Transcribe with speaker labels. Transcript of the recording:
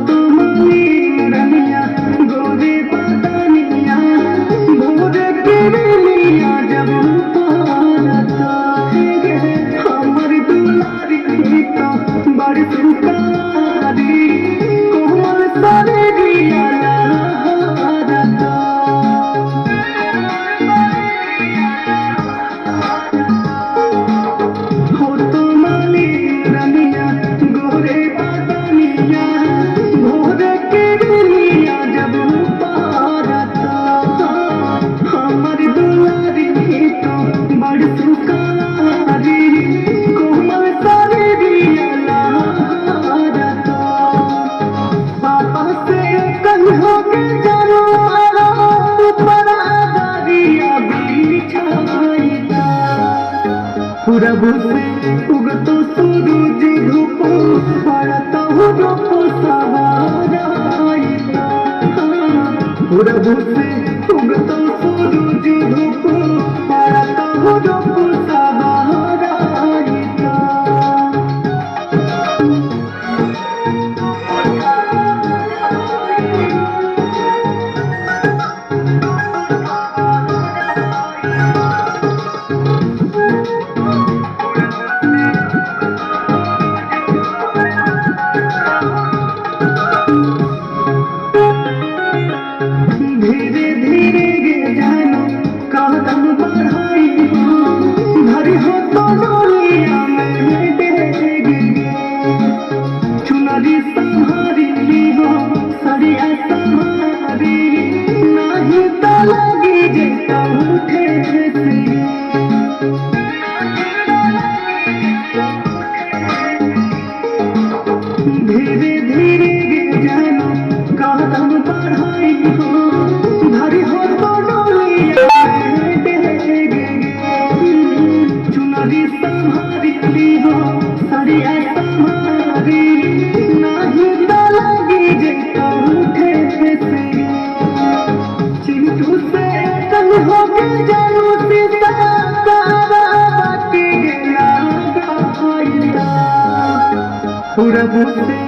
Speaker 1: तुम्हारी रनिया गोरी बदनिया भोर के लिया जब पारता हमारी दुलारी तो बड़ी सुकारी कोमल सारे दिया लहराता हो तुम्हारी रनिया गोरे बदनिया भोर के लिया जब पारता हमारी दुलारी तो बड़ी सुकारी कोमल सारे दिया लहराता पापा से कहो के जानो आरा ऊपर दरिया बिछाईता पूरब से उगतो सूरज धूप पड़ता हो रूप सवाराईता पूरब से उगतो सूरज धूप पड़ता हो रूप सवाराईता धीरे धीरे गे जानो कदम बढ़ाई धरी हो तो डोलिया में डेगे चुनरी संहारी हो सरिया संहारी नहीं तो लगी जे उठे से धीरे धीरे गे जानो कदम बढ़ाई हो धरी हो तो डोलिया में डेगे चुनरी संहारी हो सरिया संहारी नहीं तो लगी जे उठे से चिंटू से कल हो के जानू सीता तारा बाकी गेला गाईता पूरब से